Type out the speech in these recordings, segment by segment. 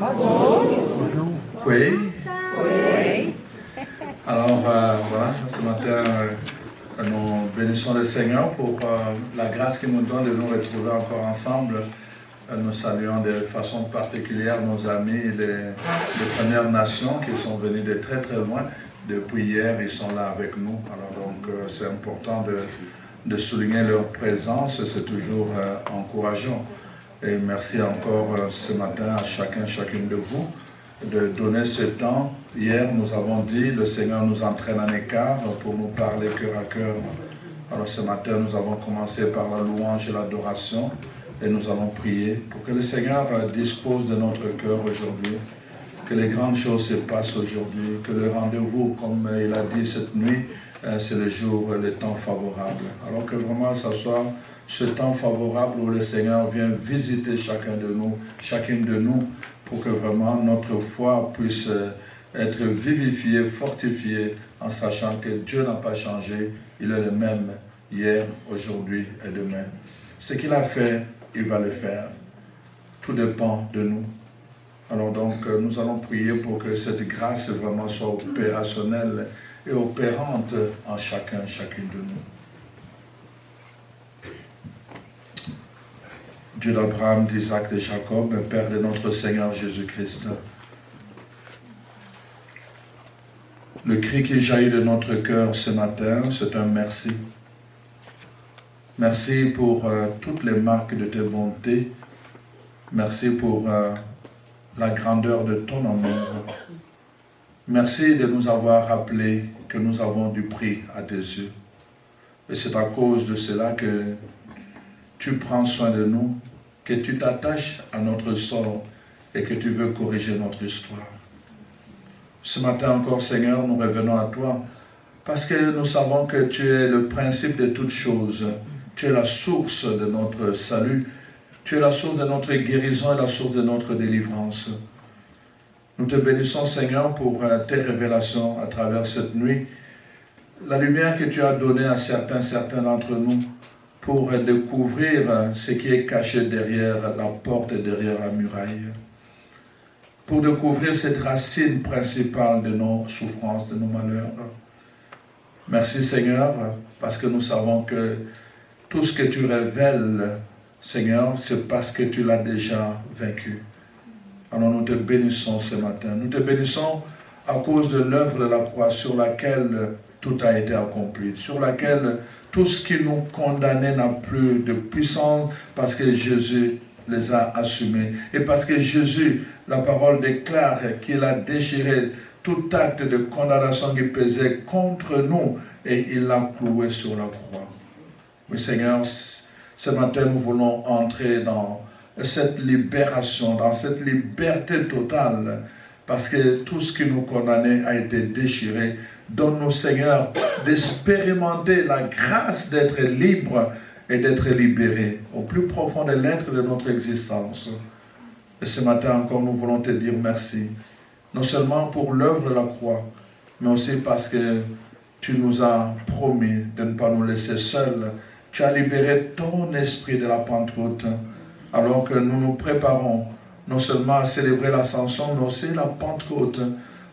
Bonjour. Oui. Oui. Alors, voilà, ce matin, nous bénissons le Seigneur pour la grâce qu'il nous donne de nous retrouver encore ensemble. Nous saluons de façon particulière nos amis des Premières Nations qui sont venus de très très loin. Depuis hier, ils sont là avec nous. Alors donc, c'est important de souligner leur présence. C'est toujours encourageant. Et merci encore ce matin à chacune de vous de donner ce temps. Hier, nous avons dit, le Seigneur nous entraîne en écart pour nous parler cœur à cœur. Alors ce matin, nous avons commencé par la louange et l'adoration et nous allons prier pour que le Seigneur dispose de notre cœur aujourd'hui, que les grandes choses se passent aujourd'hui, que le rendez-vous, comme il a dit cette nuit, c'est le jour, le temps favorable. Alors que vraiment, ça soit ce temps favorable où le Seigneur vient visiter chacune de nous, pour que vraiment notre foi puisse être vivifiée, fortifiée, en sachant que Dieu n'a pas changé, il est le même hier, aujourd'hui et demain. Ce qu'il a fait, il va le faire. Tout dépend de nous. Alors donc, nous allons prier pour que cette grâce vraiment soit opérationnelle et opérante en chacune de nous. Dieu d'Abraham, d'Isaac, de Jacob, Père de notre Seigneur Jésus-Christ. Le cri qui jaillit de notre cœur ce matin, c'est un merci. Merci pour toutes les marques de tes bontés. Merci pour la grandeur de ton amour. Merci de nous avoir rappelé que nous avons du prix à tes yeux. Et c'est à cause de cela que tu prends soin de nous, que tu t'attaches à notre sort et que tu veux corriger notre histoire. Ce matin encore, Seigneur, nous revenons à toi parce que nous savons que tu es le principe de toutes choses. Tu es la source de notre salut. Tu es la source de notre guérison et la source de notre délivrance. Nous te bénissons, Seigneur, pour tes révélations à travers cette nuit. La lumière que tu as donnée à certains d'entre nous pour découvrir ce qui est caché derrière la porte et derrière la muraille. Pour découvrir cette racine principale de nos souffrances, de nos malheurs. Merci, Seigneur, parce que nous savons que tout ce que tu révèles, Seigneur, c'est parce que tu l'as déjà vaincu. Alors nous te bénissons ce matin. Nous te bénissons à cause de l'œuvre de la croix sur laquelle tout a été accompli, sur laquelle tout ce qui nous condamnait n'a plus de puissance parce que Jésus les a assumés. Et parce que Jésus, la parole déclare qu'il a déchiré tout acte de condamnation qui pesait contre nous et il l'a cloué sur la croix. Oui, Seigneur, ce matin nous voulons entrer dans cette libération, dans cette liberté totale, parce que tout ce qui nous condamnait a été déchiré. Donne-nous, Seigneur, d'expérimenter la grâce d'être libre et d'être libéré au plus profond de l'être de notre existence. Et ce matin encore, nous voulons te dire merci, non seulement pour l'œuvre de la croix, mais aussi parce que tu nous as promis de ne pas nous laisser seuls. Tu as libéré ton esprit de la Pentecôte, alors que nous nous préparons non seulement à célébrer l'Ascension, mais aussi la Pentecôte.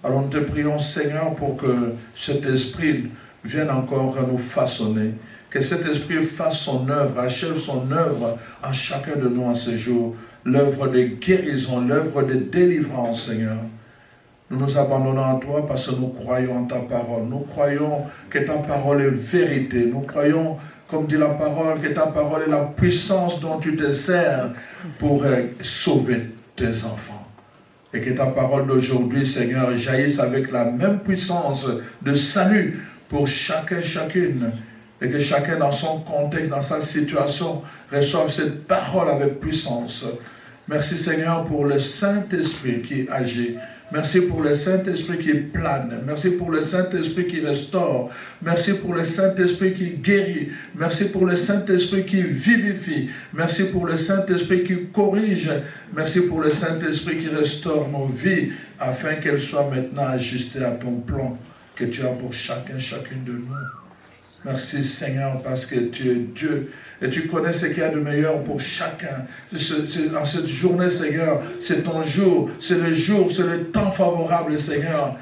Alors nous te prions, Seigneur, pour que cet esprit vienne encore nous façonner, que cet esprit fasse son œuvre, achève son œuvre à chacun de nous en ce jour, l'œuvre de guérison, l'œuvre de délivrance, Seigneur. Nous nous abandonnons à toi parce que nous croyons en ta parole. Nous croyons que ta parole est vérité. Nous croyons, comme dit la parole, que ta parole est la puissance dont tu te sers pour sauver tes enfants. Et que ta parole d'aujourd'hui, Seigneur, jaillisse avec la même puissance de salut pour chacune. Et que chacun dans son contexte, dans sa situation, reçoive cette parole avec puissance. Merci, Seigneur, pour le Saint-Esprit qui agit. Merci pour le Saint-Esprit qui plane. Merci pour le Saint-Esprit qui restaure. Merci pour le Saint-Esprit qui guérit. Merci pour le Saint-Esprit qui vivifie. Merci pour le Saint-Esprit qui corrige. Merci pour le Saint-Esprit qui restaure nos vies afin qu'elles soient maintenant ajustées à ton plan que tu as pour chacune de nous. Merci Seigneur parce que tu es Dieu et tu connais ce qu'il y a de meilleur pour chacun. En cette journée Seigneur, c'est ton jour, c'est le temps favorable Seigneur.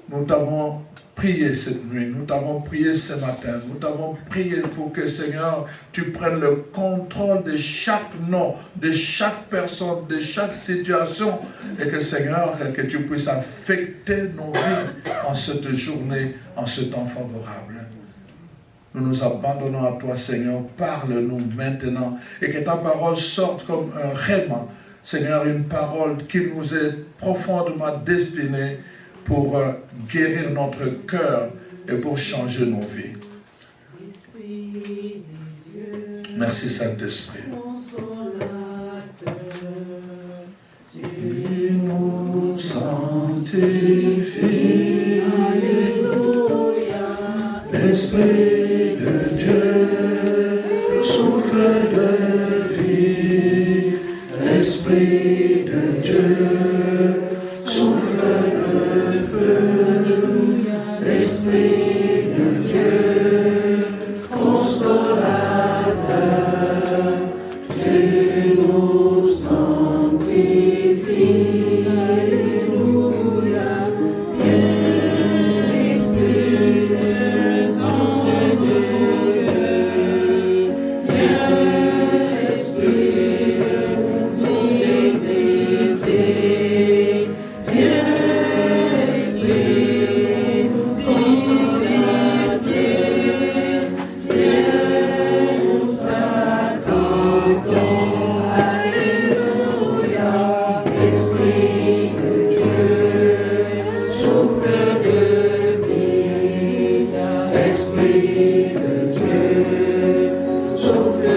Nous t'avons prié cette nuit, nous t'avons prié ce matin, nous t'avons prié pour que Seigneur, tu prennes le contrôle de chaque nom, de chaque personne, de chaque situation et que Seigneur, que tu puisses affecter nos vies en cette journée, en ce temps favorable. Nous nous abandonnons à toi Seigneur, parle-nous maintenant et que ta parole sorte comme un rhéma. Seigneur, une parole qui nous est profondément destinée pour guérir notre cœur et pour changer nos vies. Merci Saint-Esprit. Tu nous sanctifies, Alléluia. L'Esprit de Dieu, souffle de vie. L'Esprit de Dieu, souffle de feu. L'Esprit de Dieu, consolateur, tu nous sanctifies. Alléluia. L'Esprit de souffle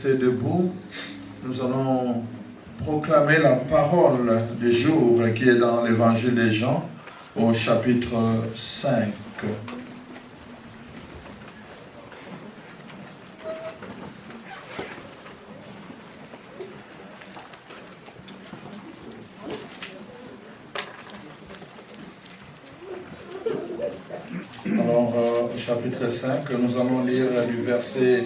de Debout, nous allons proclamer la parole du jour qui est dans l'évangile de Jean au chapitre 5. Alors, au chapitre 5, nous allons lire du verset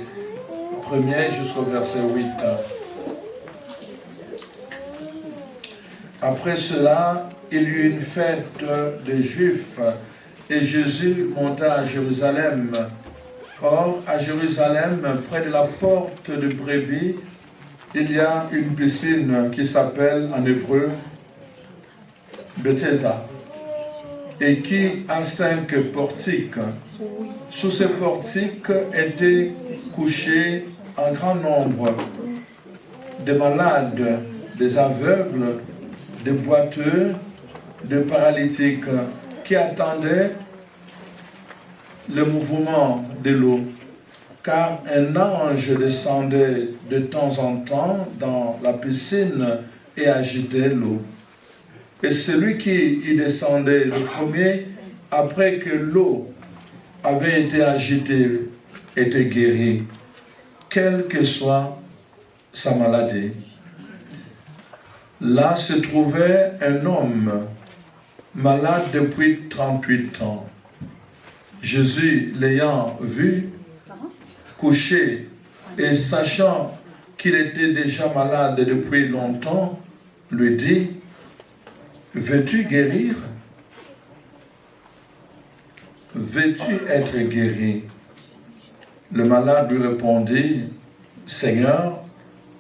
1er jusqu'au verset 8. Après cela, il y eut une fête des Juifs et Jésus monta à Jérusalem. Or, à Jérusalem, près de la porte de Brebis, il y a une piscine qui s'appelle en hébreu Bethesda et qui a 5 portiques. Sous ces portiques étaient couchés un grand nombre de malades, des aveugles, des boiteux, des paralytiques qui attendaient le mouvement de l'eau, car un ange descendait de temps en temps dans la piscine et agitait l'eau. Et celui qui y descendait le premier, après que l'eau avait été agitée, était guéri, quelle que soit sa maladie. Là se trouvait un homme malade depuis 38 ans. Jésus, l'ayant vu, couché, et sachant qu'il était déjà malade depuis longtemps, lui dit, « Veux-tu guérir? Veux-tu être guéri ?» Le malade lui répondit, « Seigneur,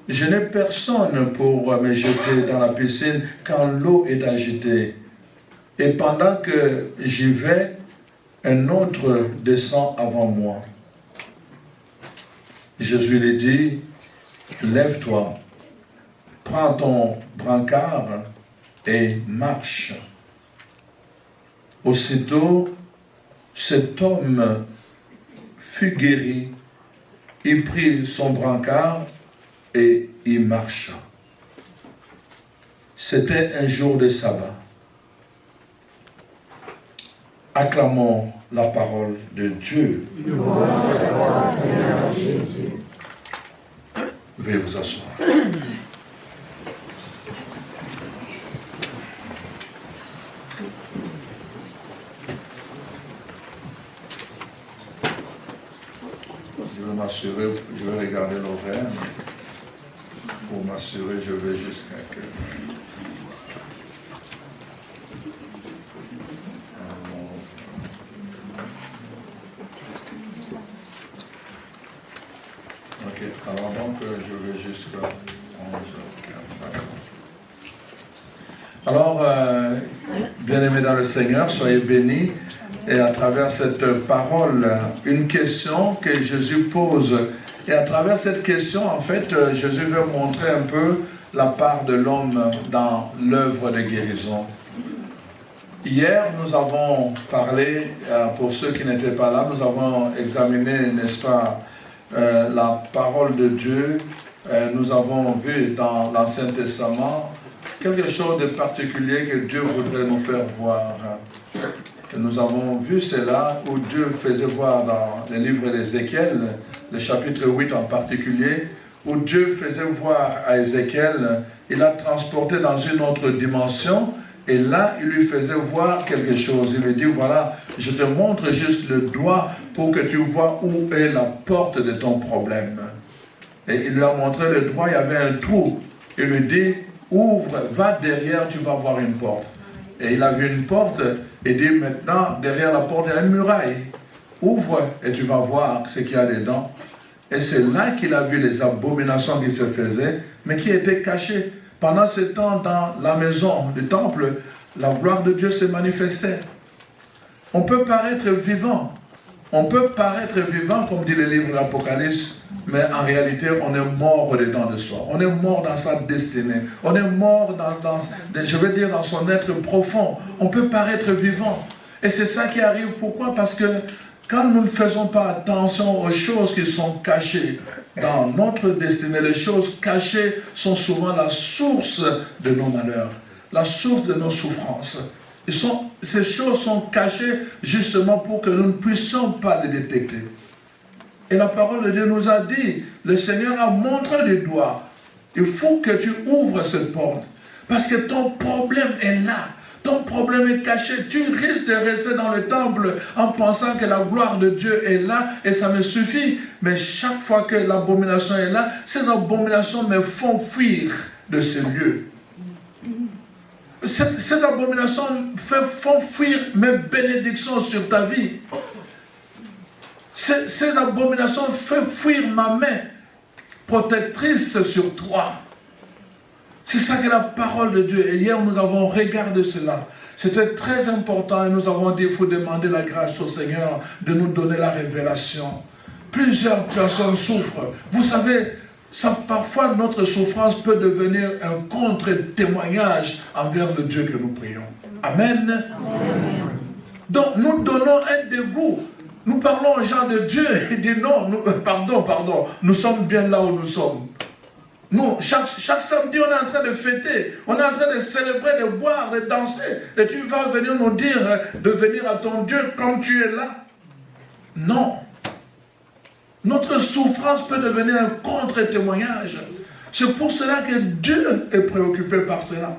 je n'ai personne pour me jeter dans la piscine quand l'eau est agitée. Et pendant que j'y vais, un autre descend avant moi. » Jésus lui dit, « Lève-toi, prends ton brancard et marche. » Aussitôt, cet homme fut guéri. Il prit son brancard et il marcha. C'était un jour de sabbat. Acclamons la parole de Dieu. Veuillez vous asseoir. Je vais m'assurer, je vais regarder l'horaire. Pour m'assurer, je vais jusqu'à que... Ok, alors donc je vais jusqu'à 11h15. Alors, bien-aimés dans le Seigneur, soyez bénis. Et à travers cette parole, une question que Jésus pose. Et à travers cette question, en fait, Jésus veut montrer un peu la part de l'homme dans l'œuvre de guérison. Hier, nous avons parlé, pour ceux qui n'étaient pas là, nous avons examiné, n'est-ce pas, la parole de Dieu. Nous avons vu dans l'Ancien Testament quelque chose de particulier que Dieu voudrait nous faire voir. Et nous avons vu cela où Dieu faisait voir dans le livre d'Ézéchiel, le chapitre 8 en particulier, où Dieu faisait voir à Ézéchiel, il l'a transporté dans une autre dimension, et là, il lui faisait voir quelque chose. Il lui dit, voilà, je te montre juste le doigt pour que tu vois où est la porte de ton problème. Et il lui a montré le doigt, il y avait un trou. Il lui dit, ouvre, va derrière, tu vas voir une porte. Et il a vu une porte, et dit, maintenant, derrière la porte, il y a une muraille. Ouvre, et tu vas voir ce qu'il y a dedans. Et c'est là qu'il a vu les abominations qui se faisaient, mais qui étaient cachées. Pendant ce temps, dans la maison, le temple, la gloire de Dieu se manifestait. On peut paraître vivant. On peut paraître vivant, comme dit le livre de l'Apocalypse, mais en réalité, on est mort dedans de soi. On est mort dans sa destinée. On est mort je veux dire, dans son être profond. On peut paraître vivant. Et c'est ça qui arrive. Pourquoi? Parce que quand nous ne faisons pas attention aux choses qui sont cachées dans notre destinée, les choses cachées sont souvent la source de nos malheurs, la source de nos souffrances. Ces choses sont cachées justement pour que nous ne puissions pas les détecter. Et la parole de Dieu nous a dit, le Seigneur a montré du doigt, il faut que tu ouvres cette porte, parce que ton problème est là. ton problème est caché. Tu risques de rester dans le temple en pensant que la gloire de Dieu est là et ça me suffit. Mais chaque fois que l'abomination est là, ces abominations me font fuir de ce lieu. Cette abomination font fuir mes bénédictions sur ta vie. Ces abominations font fuir ma main protectrice sur toi. C'est ça que la parole de Dieu. Et hier, nous avons regardé cela. C'était très important et nous avons dit qu'il faut demander la grâce au Seigneur de nous donner la révélation. Plusieurs personnes souffrent. Vous savez, parfois notre souffrance peut devenir un contre-témoignage envers le Dieu que nous prions. Amen. Amen. Donc nous donnons un dégoût. Nous parlons aux gens de Dieu et disent non, pardon, nous sommes bien là où nous sommes. Nous, chaque samedi, on est en train de fêter, on est en train de célébrer, de boire, de danser. Et tu vas venir nous dire de venir à ton Dieu comme tu es là. Non. Notre souffrance peut devenir un contre-témoignage. C'est pour cela que Dieu est préoccupé par cela.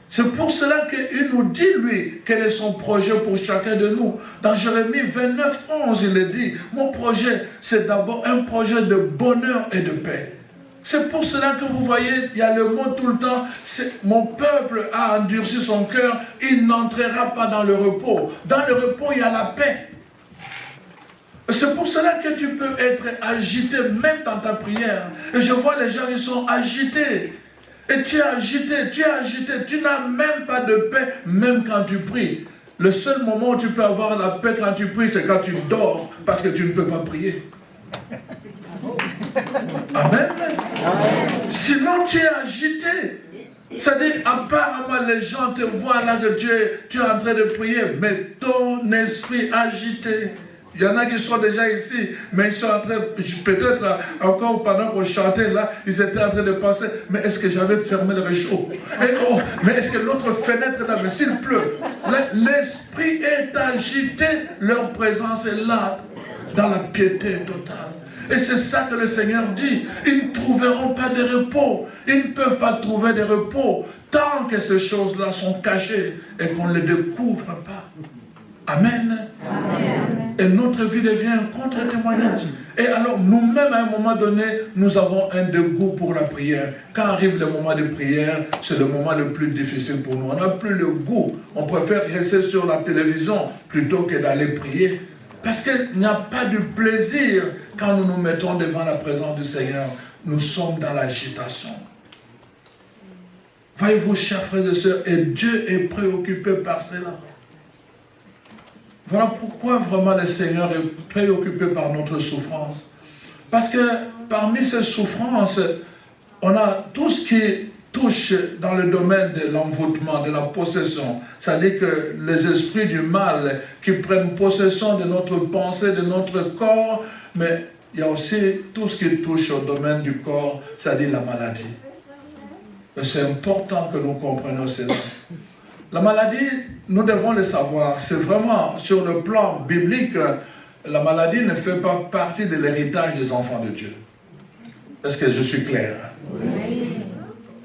C'est pour cela qu'il nous dit, lui, quel est son projet pour chacun de nous. Dans Jérémie 29, 11, il est dit, mon projet, c'est d'abord un projet de bonheur et de paix. C'est pour cela que vous voyez, il y a le mot tout le temps, mon peuple a endurci son cœur, il n'entrera pas dans le repos. Dans le repos, il y a la paix. C'est pour cela que tu peux être agité, même dans ta prière. Et je vois les gens, ils sont agités. Et tu es agité, tu n'as même pas de paix, même quand tu pries. Le seul moment où tu peux avoir la paix quand tu pries, c'est quand tu dors, parce que tu ne peux pas prier. Amen. Sinon, tu es agité. C'est-à-dire, apparemment, les gens te voient là que tu es en train de prier, mais ton esprit agité. Il y en a qui sont déjà ici, mais ils sont en train, peut-être encore pendant qu'on chantait là, ils étaient en train de penser, mais est-ce que j'avais fermé le réchaud? Mais est-ce que l'autre fenêtre là, mais s'il pleut? L'esprit est agité, leur présence est là, dans la piété totale. Et c'est ça que le Seigneur dit, ils ne trouveront pas de repos, ils ne peuvent pas trouver de repos, tant que ces choses-là sont cachées et qu'on ne les découvre pas. Amen. Amen. Et notre vie devient un contre-témoignage. Et alors, nous-mêmes, à un moment donné, nous avons un dégoût pour la prière. Quand arrive le moment de prière, c'est le moment le plus difficile pour nous. On n'a plus le goût. On préfère rester sur la télévision plutôt que d'aller prier. Parce qu'il n'y a pas de plaisir quand nous nous mettons devant la présence du Seigneur. Nous sommes dans l'agitation. Voyez-vous, chers frères et sœurs, et Dieu est préoccupé par cela. Voilà pourquoi vraiment le Seigneur est préoccupé par notre souffrance. Parce que parmi ces souffrances, on a tout ce qui touche dans le domaine de l'envoûtement, de la possession. C'est-à-dire que les esprits du mal qui prennent possession de notre pensée, de notre corps, mais il y a aussi tout ce qui touche au domaine du corps, c'est-à-dire la maladie. C'est important que nous comprenions cela. La maladie, nous devons le savoir, c'est vraiment sur le plan biblique, la maladie ne fait pas partie de l'héritage des enfants de Dieu. Est-ce que je suis clair? Oui.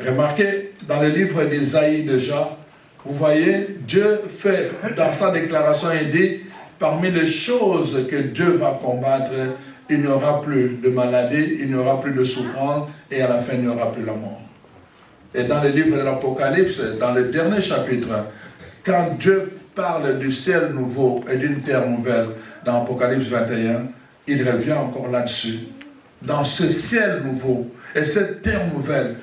Remarquez, dans le livre d'Isaïe déjà, vous voyez, Dieu fait, dans sa déclaration, il dit, parmi les choses que Dieu va combattre, il n'y aura plus de maladie, il n'y aura plus de souffrance, et à la fin, il n'y aura plus la mort. Et dans le livre de l'Apocalypse, dans le dernier chapitre, quand Dieu parle du ciel nouveau et d'une terre nouvelle, dans Apocalypse 21, il revient encore là-dessus. Dans ce ciel nouveau et cette terre nouvelle,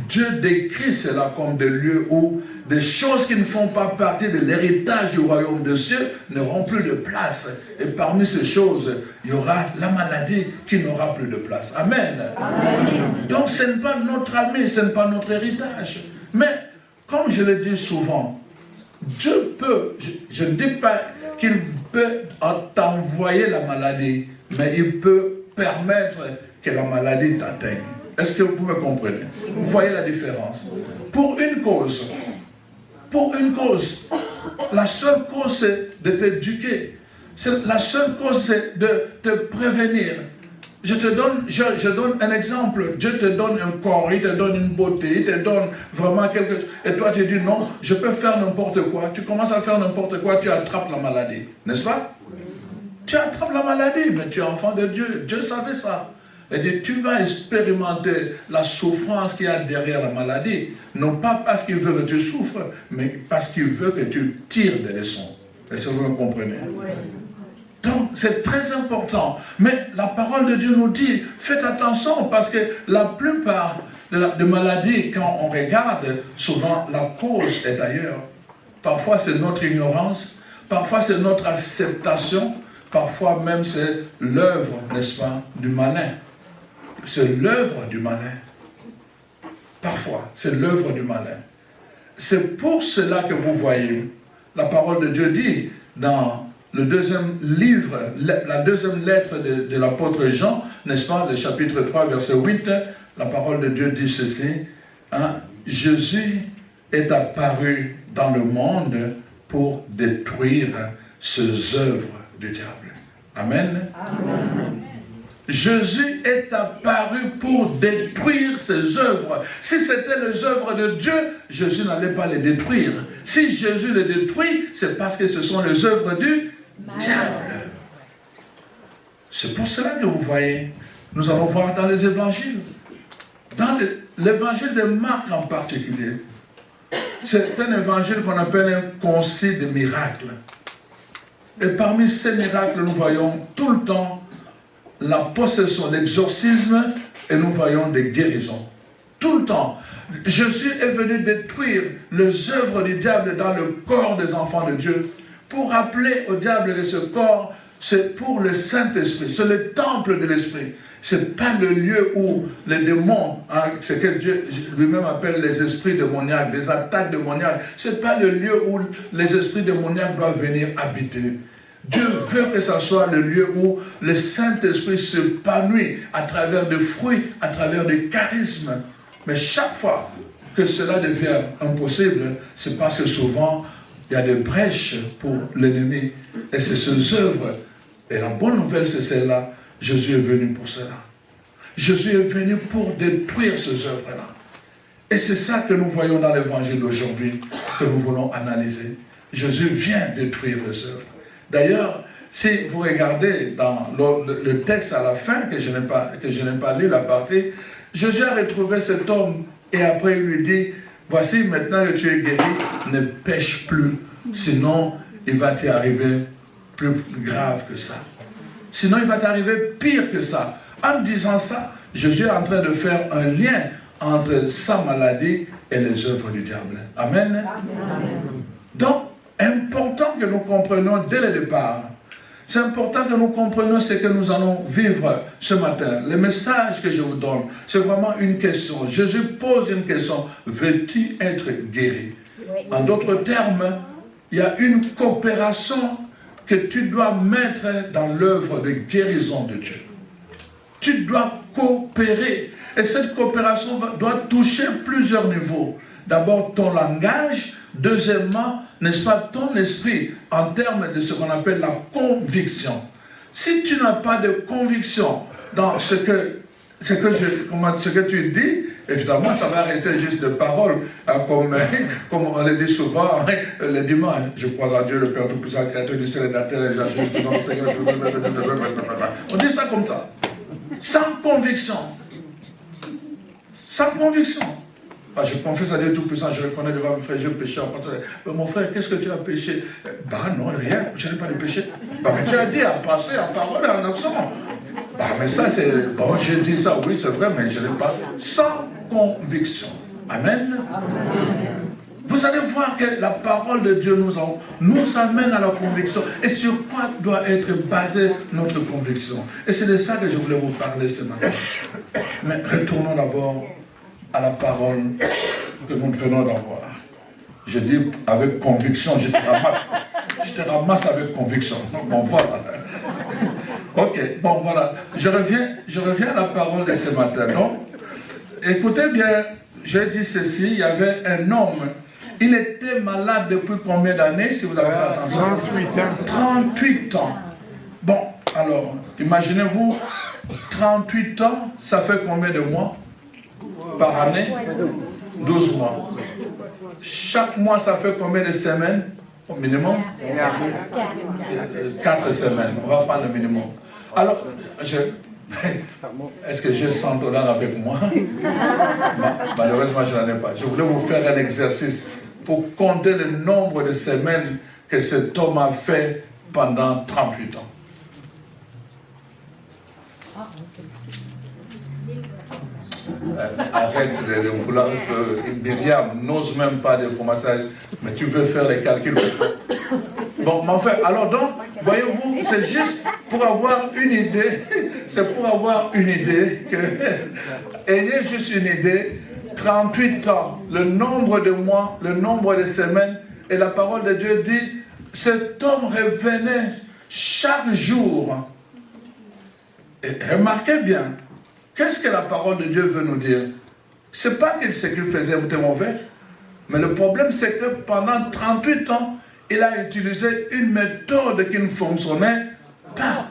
Dieu décrit cela comme des lieux où des choses qui ne font pas partie de l'héritage du royaume des cieux n'auront plus de place. Et parmi ces choses, il y aura la maladie qui n'aura plus de place. Amen. Amen. Donc ce n'est pas notre ami, ce n'est pas notre héritage. Mais, comme je le dis souvent, Dieu peut, je ne dis pas qu'il peut t'envoyer la maladie, mais il peut permettre que la maladie t'atteigne. Est-ce que vous me comprenez? Vous voyez la différence? Pour une cause, la seule cause c'est de t'éduquer. La seule cause c'est de te prévenir. je donne un exemple. Dieu te donne un corps, il te donne une beauté, il te donne vraiment quelque chose. Et toi, tu dis non, je peux faire n'importe quoi. Tu commences à faire n'importe quoi, tu attrapes la maladie. N'est-ce pas? Tu attrapes la maladie, mais tu es enfant de Dieu. Dieu savait ça. Et dit, tu vas expérimenter la souffrance qu'il y a derrière la maladie. Non pas parce qu'il veut que tu souffres, mais parce qu'il veut que tu tires des leçons. Est-ce que vous me comprenez? Donc, c'est très important. Mais la parole de Dieu nous dit, faites attention, parce que la plupart des maladies, quand on regarde, souvent la cause est ailleurs. Parfois, c'est notre ignorance, parfois, c'est notre acceptation, parfois même, c'est l'œuvre, n'est-ce pas, du malin. C'est l'œuvre du malin. Parfois, c'est l'œuvre du malin. C'est pour cela que vous voyez, la parole de Dieu dit, dans le deuxième livre, la deuxième lettre de l'apôtre Jean, n'est-ce pas, le chapitre 3, verset 8, la parole de Dieu dit ceci, hein, Jésus est apparu dans le monde pour détruire ces œuvres du diable. Amen. Amen. Jésus est apparu pour détruire ses œuvres. Si c'était les œuvres de Dieu, Jésus n'allait pas les détruire. Si Jésus les détruit, c'est parce que ce sont les œuvres du diable. C'est pour cela que vous voyez, nous allons voir dans les évangiles, dans l'évangile de Marc en particulier, c'est un évangile qu'on appelle un concile de miracles. Et parmi ces miracles, nous voyons tout le temps la possession, l'exorcisme, et nous voyons des guérisons. Tout le temps. Jésus est venu détruire les œuvres du diable dans le corps des enfants de Dieu, pour rappeler au diable que ce corps, c'est pour le Saint-Esprit, c'est le temple de l'Esprit. Ce n'est pas le lieu où les démons, hein, ce que Dieu lui-même appelle les esprits démoniaques, des attaques démoniaques, ce n'est pas le lieu où les esprits démoniaques doivent venir habiter. Dieu veut que ce soit le lieu où le Saint-Esprit s'épanouit à travers des fruits, à travers des charismes. Mais chaque fois que cela devient impossible, c'est parce que souvent, il y a des brèches pour l'ennemi. Et c'est ses œuvres. Et la bonne nouvelle, c'est celle-là. Jésus est venu pour cela. Jésus est venu pour détruire ces œuvres-là. Et c'est ça que nous voyons dans l'évangile d'aujourd'hui, que nous voulons analyser. Jésus vient détruire les œuvres. D'ailleurs, si vous regardez dans le texte à la fin, que je n'ai pas lu la partie, Jésus a retrouvé cet homme et après il lui dit, voici maintenant que tu es guéri, ne pêche plus, sinon il va t'y arriver plus grave que ça. Sinon il va t'arriver pire que ça. En disant ça, Jésus est en train de faire un lien entre sa maladie et les œuvres du diable. Amen. Amen. Donc, important que nous comprenions dès le départ. C'est important que nous comprenions ce que nous allons vivre ce matin. Le message que je vous donne, c'est vraiment une question. Jésus pose une question. Veux-tu être guéri? En d'autres termes, il y a une coopération que tu dois mettre dans l'œuvre de guérison de Dieu. Tu dois coopérer. Et cette coopération doit toucher plusieurs niveaux. D'abord, ton langage. Deuxièmement, n'est-ce pas, ton esprit, en termes de ce qu'on appelle la conviction. Si tu n'as pas de conviction dans ce que tu dis, évidemment, ça va rester juste de paroles, comme on le dit souvent, le dimanche. Je crois à Dieu, le Père Tout-Puissant, Créateur du ciel et de la terre, et la chose dans le Seigneur. On dit ça comme ça, sans conviction. Sans conviction. Ah, je confesse à Dieu Tout-Puissant, je reconnais devant mon frère, je péché. Mon frère, qu'est-ce que tu as péché? Bah non, rien, je n'ai pas de péché. Bah mais tu as dit en passé, en parole et en action. Bah mais ça c'est, bon j'ai dit ça, oui c'est vrai, mais je n'ai pas, sans conviction. Amen. Amen. Vous allez voir que la parole de Dieu nous amène à la conviction. Et sur quoi doit être basée notre conviction? Et c'est de ça que je voulais vous parler ce matin. Mais retournons d'abord à la parole que nous venons d'avoir. Je dis avec conviction, je te ramasse avec conviction. Bon, voilà. Ok, bon, voilà. Je reviens à la parole de ce matin. Donc, écoutez bien, j'ai dit ceci, il y avait un homme, il était malade depuis combien d'années, si vous avez fait attention? 38 ans. 38 ans. Bon, Alors, imaginez-vous, 38 ans, ça fait combien de mois par année? 12 mois. Chaque mois, ça fait combien de semaines au minimum? 4 semaines. On va prendre le minimum. Alors, est-ce que j'ai $100 avec moi? Malheureusement, je n'en ai pas. Je voulais vous faire un exercice pour compter le nombre de semaines que cet homme a fait pendant 38 ans. Arrête de vouloir faire. Myriam n'ose même pas de commencer, mais tu veux faire les calculs. Bon, mais enfin, alors donc, voyez-vous, c'est juste pour avoir une idée, c'est pour avoir une idée, ayez juste une idée, 38 ans, le nombre de mois, le nombre de semaines, et la parole de Dieu dit, cet homme revenait chaque jour. Et remarquez bien, qu'est-ce que la parole de Dieu veut nous dire? Ce n'est pas que ce qu'il faisait était mauvais, mais le problème c'est que pendant 38 ans, il a utilisé une méthode qui ne fonctionnait pas.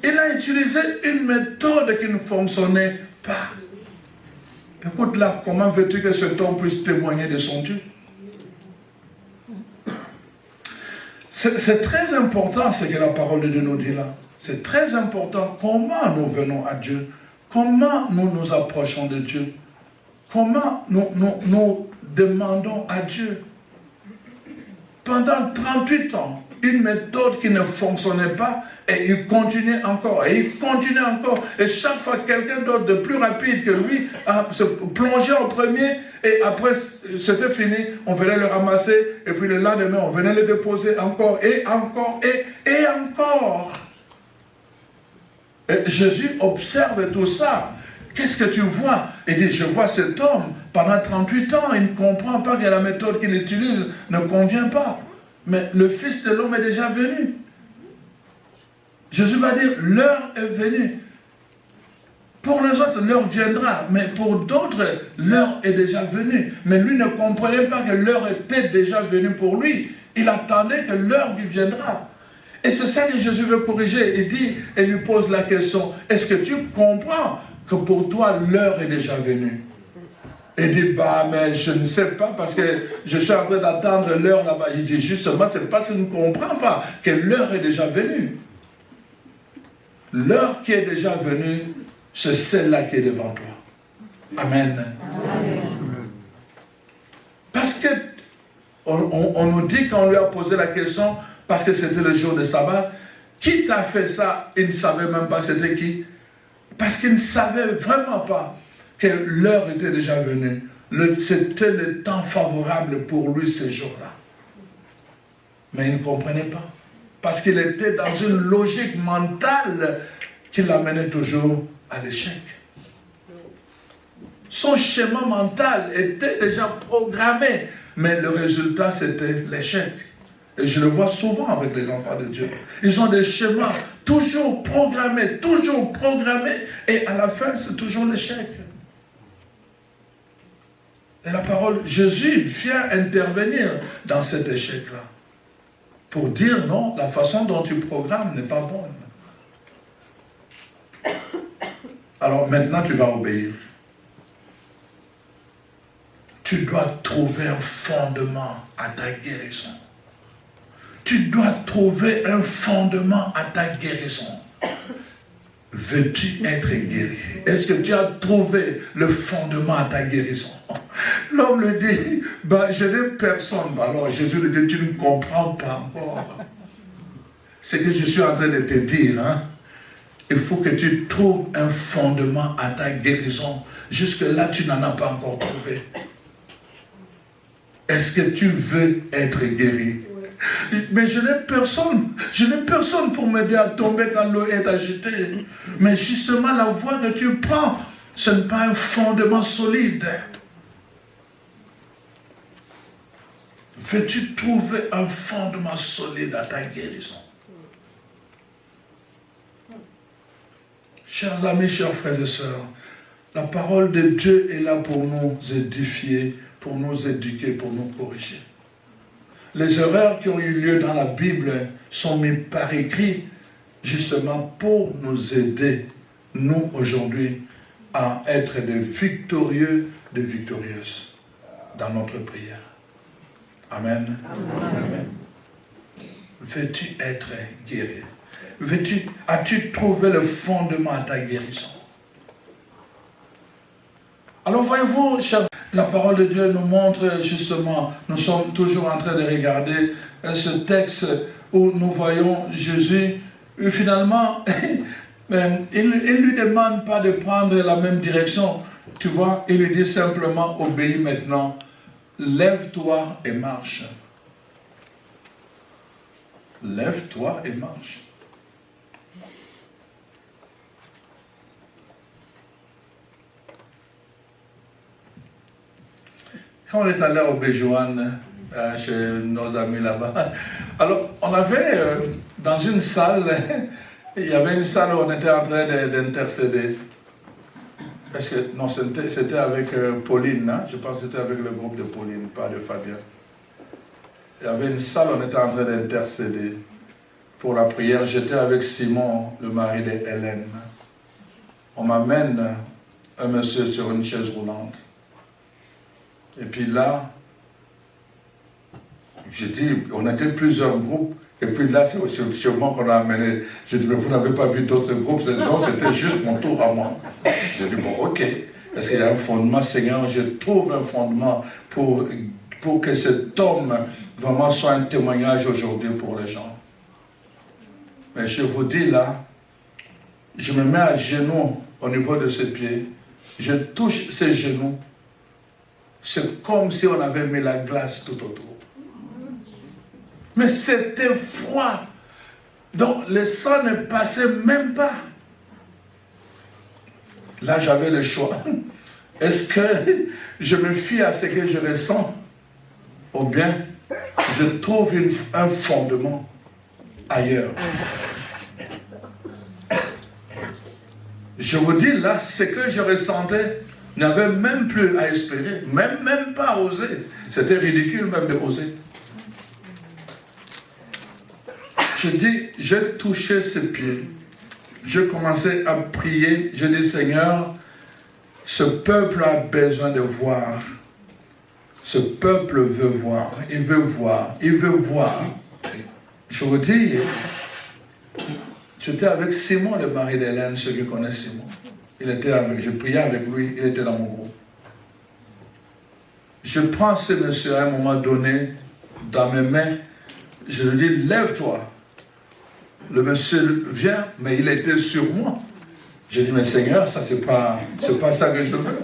Il a utilisé une méthode qui ne fonctionnait pas. Écoute là, comment veux-tu que cet homme puisse témoigner de son Dieu? C'est très important ce que la parole de Dieu nous dit là. C'est très important comment nous venons à Dieu, comment nous nous approchons de Dieu, comment nous demandons à Dieu. Pendant 38 ans, une méthode qui ne fonctionnait pas, et il continuait encore, et il continuait encore. Et chaque fois, quelqu'un d'autre de plus rapide que lui se plongeait en premier, et après, c'était fini, on venait le ramasser, et puis le lendemain, on venait le déposer encore, et encore, et encore. Et Jésus observe tout ça. Qu'est-ce que tu vois? Il dit, je vois cet homme, pendant 38 ans, il ne comprend pas que la méthode qu'il utilise ne convient pas. Mais le Fils de l'homme est déjà venu. Jésus va dire, l'heure est venue. Pour les autres, l'heure viendra, mais pour d'autres, l'heure est déjà venue. Mais lui ne comprenait pas que l'heure était déjà venue pour lui. Il attendait que l'heure lui viendra. Et c'est ça que Jésus veut corriger. Il dit, et lui pose la question, est-ce que tu comprends que pour toi, l'heure est déjà venue? Il dit, bah, mais je ne sais pas, parce que je suis en train d'attendre l'heure là-bas. Il dit, justement, c'est parce que je ne comprends pas que l'heure est déjà venue. L'heure qui est déjà venue, c'est celle-là qui est devant toi. Amen. Amen. Parce que on nous dit qu'on lui a posé la question, parce que c'était le jour de sabbat, qui t'a fait ça? Il ne savait même pas c'était qui. Parce qu'il ne savait vraiment pas que l'heure était déjà venue. C'était le temps favorable pour lui ce jour-là. Mais il ne comprenait pas. Parce qu'il était dans une logique mentale qui l'amenait toujours à l'échec. Son schéma mental était déjà programmé, mais le résultat c'était l'échec. Et je le vois souvent avec les enfants de Dieu. Ils ont des schémas toujours programmés, et à la fin c'est toujours l'échec. Et la parole, Jésus vient intervenir dans cet échec-là. Pour dire non, la façon dont tu programmes n'est pas bonne. Alors maintenant tu vas obéir. Tu dois trouver un fondement à ta guérison. Tu dois trouver un fondement à ta guérison. Veux-tu être guéri? Est-ce que tu as trouvé le fondement à ta guérison? L'homme lui dit, bah, je n'ai personne. Alors Jésus lui dit, tu ne comprends pas encore. C'est que je suis en train de te dire, hein? Il faut que tu trouves un fondement à ta guérison. Jusque-là, tu n'en as pas encore trouvé. Est-ce que tu veux être guéri? Mais je n'ai personne pour m'aider à tomber quand l'eau est agitée. Mais justement, la voie que tu prends, ce n'est pas un fondement solide. Veux-tu trouver un fondement solide à ta guérison? Chers amis, chers frères et sœurs, la parole de Dieu est là pour nous édifier, pour nous éduquer, pour nous corriger. les erreurs qui ont eu lieu dans la Bible sont mises par écrit justement pour nous aider, nous aujourd'hui, à être des victorieux, des victorieuses dans notre prière. Amen. Amen. Veux-tu être guéri? As-tu trouvé le fondement à ta guérison? Alors voyez-vous, chers, la parole de Dieu nous montre justement, nous sommes toujours en train de regarder ce texte où nous voyons Jésus, finalement, il ne lui demande pas de prendre la même direction. Tu vois, il lui dit simplement, obéis maintenant, lève-toi et marche. Lève-toi et marche. Quand on est allé au Béjouane, chez nos amis là-bas, alors on avait dans une salle, il y avait une salle où on était en train d'intercéder. Parce que, non, c'était avec Pauline, hein? Je pense que c'était avec le groupe de Pauline, pas de Fabien. Il y avait une salle où on était en train d'intercéder pour la prière. J'étais avec Simon, le mari de Hélène. On m'amène un monsieur sur une chaise roulante. Et puis là, j'ai dit, on était plusieurs groupes, et puis là, c'est sûrement qu'on a amené. J'ai dit, mais vous n'avez pas vu d'autres groupes? Non, c'était juste mon tour à moi. J'ai dit, bon, ok, est-ce qu'il y a un fondement, Seigneur? Je trouve un fondement pour que cet homme vraiment soit un témoignage aujourd'hui pour les gens. Mais je vous dis là, je me mets à genoux au niveau de ses pieds, je touche ses genoux. C'est comme si on avait mis la glace tout autour. Mais c'était froid. Donc le sang ne passait même pas. Là, j'avais le choix. Est-ce que je me fie à ce que je ressens? Ou bien je trouve un fondement ailleurs? Je vous dis là, ce que je ressentais, n'avait même plus à espérer, même pas à oser. C'était ridicule même de oser. Je dis, j'ai touché ses pieds. Je commençais à prier. Je dis, Seigneur, ce peuple a besoin de voir. Ce peuple veut voir. Il veut voir. Il veut voir. Je vous dis, j'étais avec Simon, le mari d'Hélène, ceux qui connaissent Simon. Il était avec, je priais avec lui, il était dans mon groupe. Je prends ce monsieur à un moment donné dans mes mains, je lui dis, lève-toi. Le monsieur vient, mais il était sur moi. Je dis, mais Seigneur, ça c'est pas ça que je veux.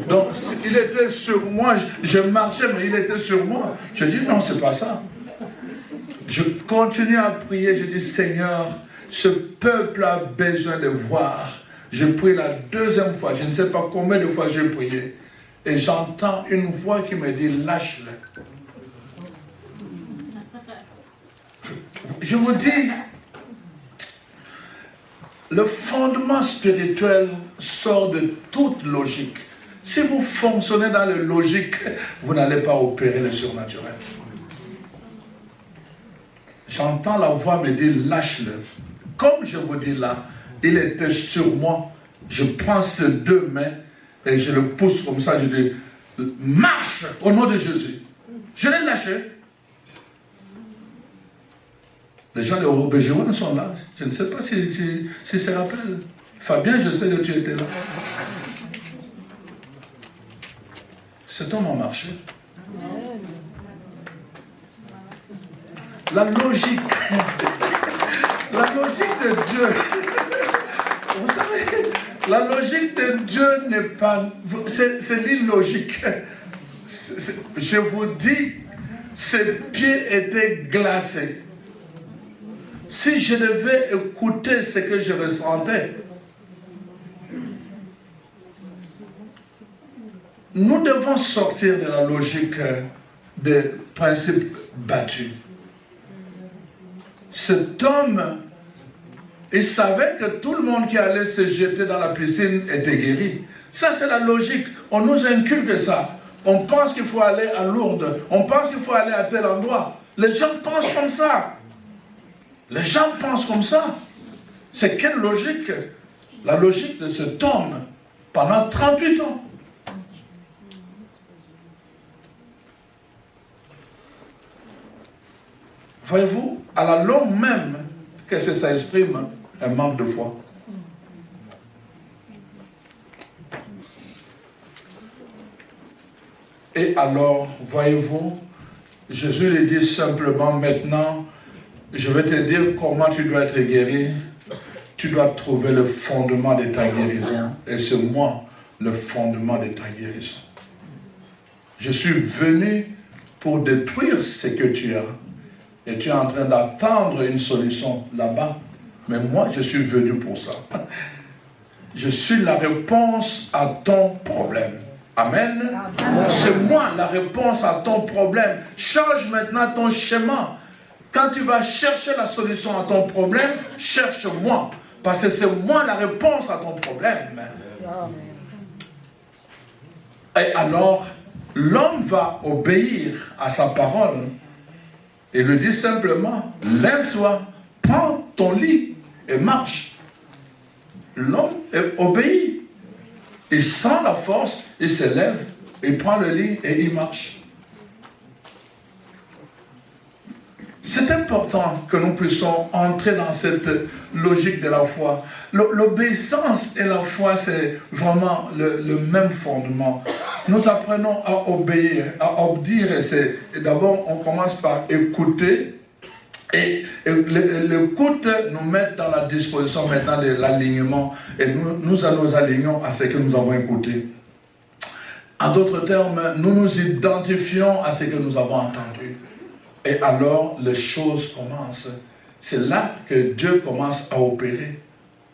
Donc, il était sur moi, je marchais, mais il était sur moi. Je dis, non, c'est pas ça. Je continue à prier, je dis, Seigneur, ce peuple a besoin de voir. Je prie la deuxième fois, je ne sais pas combien de fois j'ai prié, et j'entends une voix qui me dit, lâche-le. Je vous dis, le fondement spirituel sort de toute logique. Si vous fonctionnez dans la logique, vous n'allez pas opérer le surnaturel. J'entends la voix me dire, lâche-le. Comme je vous dis là, il était sur moi. Je prends ses deux mains et je le pousse comme ça. Je dis, marche au nom de Jésus. Je l'ai lâché. Les gens de Robéjouan sont là. Je ne sais pas si se rappellent. Fabien, je sais que tu étais là. Cet homme a marché. La logique de Dieu. Vous savez, la logique de Dieu n'est pas... C'est l'illogique. Je vous dis, ses pieds étaient glacés. Si je devais écouter ce que je ressentais, nous devons sortir de la logique des principes battus. Cet homme, il savait que tout le monde qui allait se jeter dans la piscine était guéri. Ça, c'est la logique. On nous inculque ça. On pense qu'il faut aller à Lourdes. On pense qu'il faut aller à tel endroit. Les gens pensent comme ça. Les gens pensent comme ça. C'est quelle logique? La logique de cet homme pendant 38 ans. Voyez-vous, à la longue même, qu'est-ce que ça exprime? Un manque de foi. Et alors, voyez-vous, Jésus lui dit simplement, maintenant, je vais te dire comment tu dois être guéri. Tu dois trouver le fondement de ta guérison. Et c'est moi, le fondement de ta guérison. Je suis venu pour détruire ce que tu as. Et tu es en train d'attendre une solution là-bas. Mais moi, je suis venu pour ça. Je suis la réponse à ton problème. Amen. Amen. C'est moi la réponse à ton problème. Change maintenant ton schéma. Quand tu vas chercher la solution à ton problème, cherche-moi. Parce que c'est moi la réponse à ton problème. Et alors, l'homme va obéir à sa parole. Il lui dit simplement, lève-toi, prends ton lit et marche. L'homme obéit. Il sent la force, il se lève, il prend le lit et il marche. C'est important que nous puissions entrer dans cette logique de la foi. L'obéissance et la foi, c'est vraiment le même fondement. Nous apprenons à obéir, à obéir. Et d'abord, on commence par écouter. Et l'écoute nous met dans la disposition maintenant de l'alignement. Et nous allons alignons à ce que nous avons écouté. En d'autres termes, nous nous identifions à ce que nous avons entendu. Et alors, les choses commencent. C'est là que Dieu commence à opérer.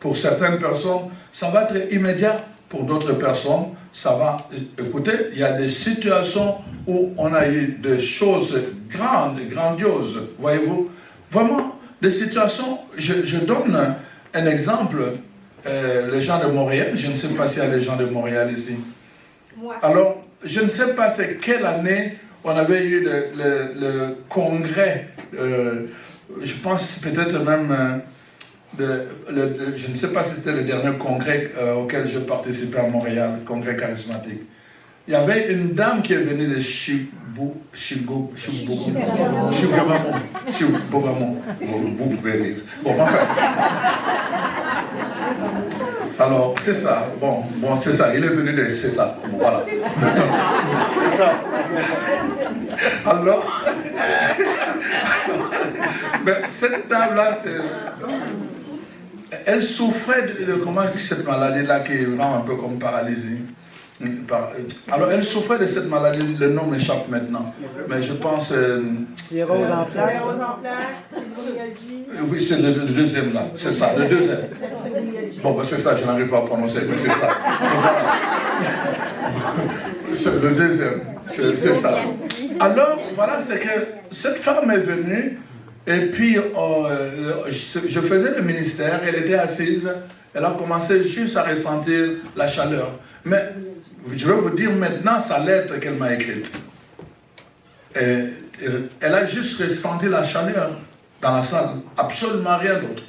Pour certaines personnes, ça va être immédiat. Pour d'autres personnes, ça va... Écoutez, il y a des situations où on a eu des choses grandes, grandioses. Voyez-vous? Vraiment, des situations... Je donne un exemple. Les gens de Montréal, je ne sais pas s'il y a des gens de Montréal ici. Alors, je ne sais pas c'est quelle année... On avait eu le congrès, je pense peut-être même, je ne sais pas si c'était le dernier congrès auquel j'ai participé à Montréal, le congrès charismatique. Il y avait une dame qui est venue de Chibougamau. Vous pouvez rire. Bon, enfin. Alors, c'est ça. Bon, c'est ça. Il est venu de... C'est ça. Bon, voilà. C'est ça. Alors, mais cette dame-là, elle souffrait de comment cette maladie-là qui rend un peu comme paralysie. Alors, elle souffrait de cette maladie, le nom m'échappe maintenant, mais je pense... Sclérose en plaques. Oui, c'est le deuxième là, c'est ça, le deuxième. Bon, ben, c'est ça, je n'arrive pas à prononcer, mais c'est ça. C'est le deuxième, c'est ça. Alors, voilà, c'est que cette femme est venue, et puis je faisais le ministère, elle était assise, elle a commencé juste à ressentir la chaleur. Mais je vais vous dire maintenant sa lettre qu'elle m'a écrite. Elle a juste ressenti la chaleur dans la salle, absolument rien d'autre.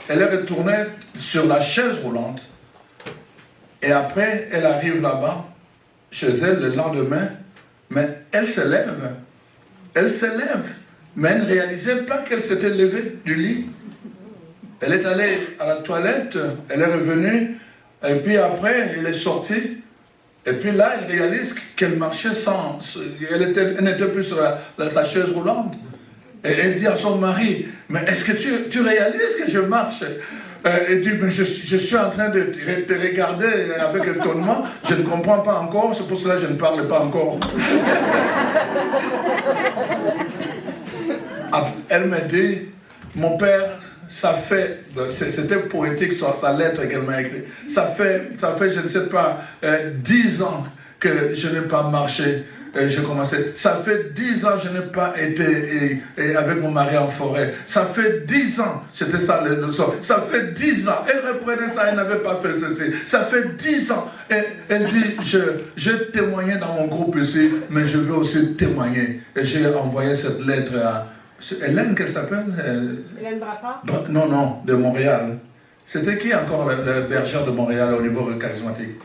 Elle est retournée sur la chaise roulante et après elle arrive là-bas, chez elle le lendemain, mais elle se lève, mais elle ne réalisait pas qu'elle s'était levée du lit. Elle est allée à la toilette, elle est revenue, et puis après, elle est sortie. Et puis là, elle réalise qu'elle marchait sans... Elle n'était plus sur sa chaise roulante. Et elle dit à son mari, mais est-ce que tu réalises que je marche? Elle dit, mais je suis en train de te regarder avec étonnement. Je ne comprends pas encore, c'est pour cela que je ne parle pas encore. Elle me dit, mon père... Ça fait, c'était poétique sa lettre qu'elle m'a écrite. Ça fait, je ne sais pas, 10 ans que je n'ai pas marché. j'ai commencé. Ça fait 10 ans que je n'ai pas été avec mon mari en forêt. Ça fait 10 ans, c'était ça le sort. Ça fait 10 ans. Elle reprenait ça, elle n'avait pas fait ceci. Ça fait 10 ans. Et elle dit, j'ai témoigné dans mon groupe ici, mais je veux aussi témoigner. Et j'ai envoyé cette lettre à Hélène, qu'elle s'appelle Hélène Brassard? Non, de Montréal. C'était qui encore le bergère de Montréal au niveau charismatique?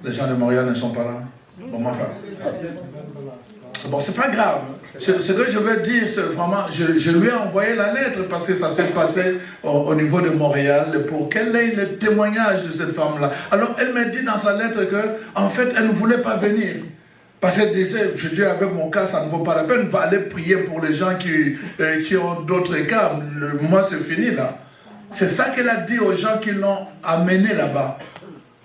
Les gens de Montréal ne sont pas là. Bon, enfin. Bon, c'est pas grave. Ce que je veux dire, c'est vraiment, je lui ai envoyé la lettre parce que ça s'est passé au niveau de Montréal pour quel est le témoignage de cette femme-là. Alors, elle m'a dit dans sa lettre que, en fait, elle ne voulait pas venir. Parce qu'elle disait, je dis avec mon cas, ça ne vaut pas la peine, va aller prier pour les gens qui ont d'autres cas. Moi, c'est fini là. C'est ça qu'elle a dit aux gens qui l'ont amené là-bas.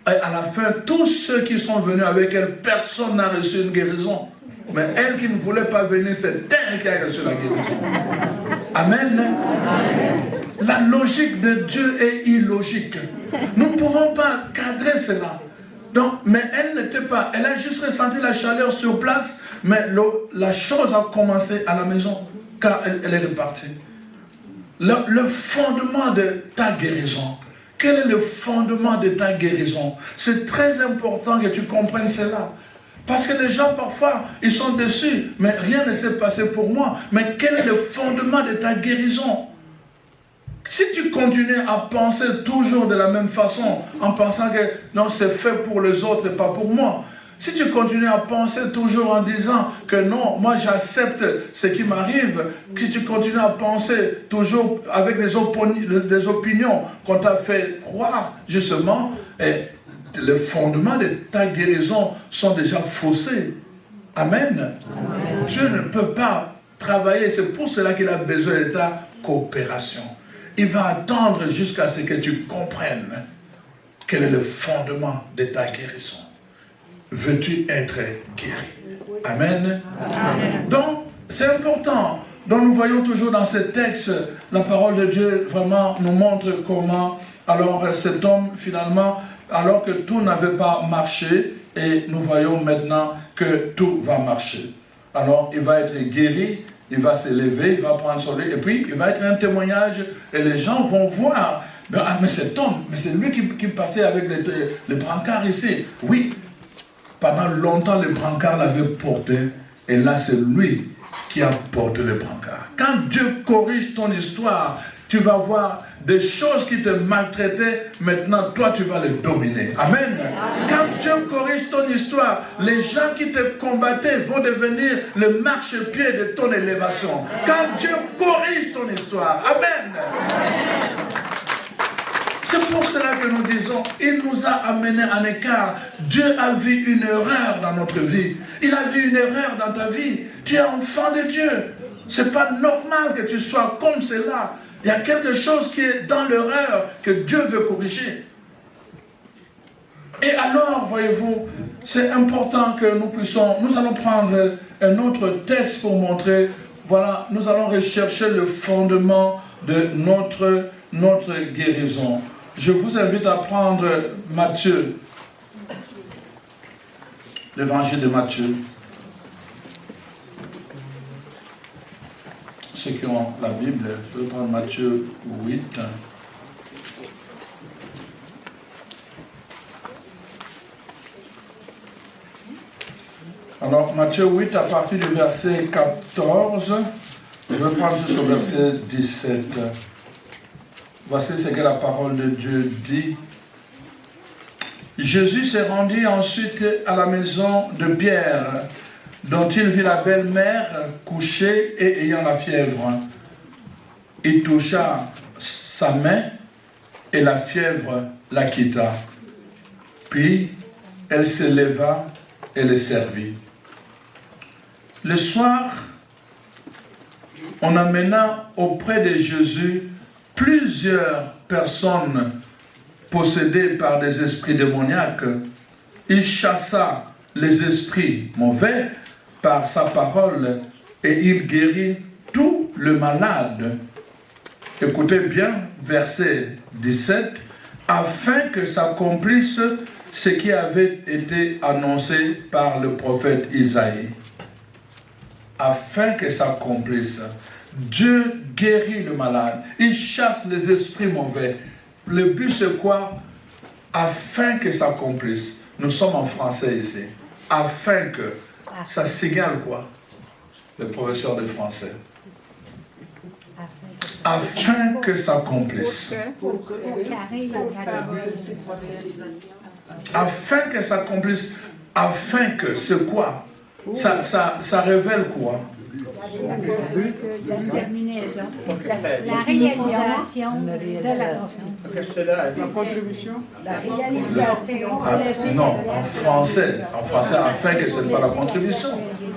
Et à la fin, tous ceux qui sont venus avec elle, personne n'a reçu une guérison. Mais elle qui ne voulait pas venir, c'est elle qui a reçu la guérison. Amen. La logique de Dieu est illogique. Nous ne pouvons pas cadrer cela. Donc, mais elle n'était pas, elle a juste ressenti la chaleur sur place, mais la chose a commencé à la maison, car elle est repartie. Le fondement de ta guérison, quel est le fondement de ta guérison? C'est très important que tu comprennes cela. Parce que les gens, parfois, ils sont déçus, mais rien ne s'est passé pour moi. Mais quel est le fondement de ta guérison? Si tu continues à penser toujours de la même façon, en pensant que non, c'est fait pour les autres et pas pour moi. Si tu continues à penser toujours en disant que non, moi j'accepte ce qui m'arrive, si tu continues à penser toujours avec des opinions qu'on t'a fait croire, justement, les fondements de ta guérison sont déjà faussés. Amen. Amen. Dieu ne peut pas travailler, c'est pour cela qu'il a besoin de ta coopération. Il va attendre jusqu'à ce que tu comprennes quel est le fondement de ta guérison. Veux-tu être guéri? Amen. Amen. Donc, c'est important. Donc, nous voyons toujours dans ce texte, la parole de Dieu vraiment nous montre comment, alors cet homme, finalement, alors que tout n'avait pas marché, et nous voyons maintenant que tout va marcher. Alors, il va être guéri. Il va se lever, il va prendre son lit, et puis il va être un témoignage, et les gens vont voir, mais cet homme, mais c'est lui qui passait avec les brancards ici. Oui, pendant longtemps, les brancards l'avaient porté, et là c'est lui qui a porté les brancards. Quand Dieu corrige ton histoire, tu vas voir des choses qui te maltraitaient, maintenant toi tu vas les dominer. Amen. Quand Dieu corrige ton histoire, les gens qui te combattaient vont devenir le marchepied de ton élévation. Quand Dieu corrige ton histoire. Amen. C'est pour cela que nous disons, il nous a amenés en écart. Dieu a vu une erreur dans notre vie. Il a vu une erreur dans ta vie. Tu es enfant de Dieu. C'est pas normal que tu sois comme cela. Il y a quelque chose qui est dans l'erreur que Dieu veut corriger. Et alors, voyez-vous, c'est important que nous puissions, nous allons prendre un autre texte pour montrer, voilà, nous allons rechercher le fondement de notre guérison. Je vous invite à prendre Matthieu, l'évangile de Matthieu. Ceux qui ont la Bible, je vais prendre Matthieu 8. Alors, Matthieu 8, à partir du verset 14, je vais prendre juste au verset 17. Voici ce que la parole de Dieu dit. Jésus s'est rendu ensuite à la maison de Pierre, dont il vit la belle-mère couchée et ayant la fièvre. Il toucha sa main et la fièvre la quitta. Puis elle se leva et le servit. Le soir, on amena auprès de Jésus plusieurs personnes possédées par des esprits démoniaques. Il chassa les esprits mauvais par sa parole et il guérit tout le malade. Écoutez bien, verset 17, afin que s'accomplisse ce qui avait été annoncé par le prophète Isaïe, afin que s'accomplisse. Dieu guérit le malade, il chasse les esprits mauvais. Le but c'est quoi? Afin que s'accomplisse. Nous sommes en français ici. Afin que. Ça signale quoi? Le professeur de français. Afin que s'accomplisse. Afin que s'accomplisse. Afin que, c'est quoi? Ça révèle quoi? La réalisation de la contribution. La réalisation. Non, en français, afin que ce n'est pas la contribution.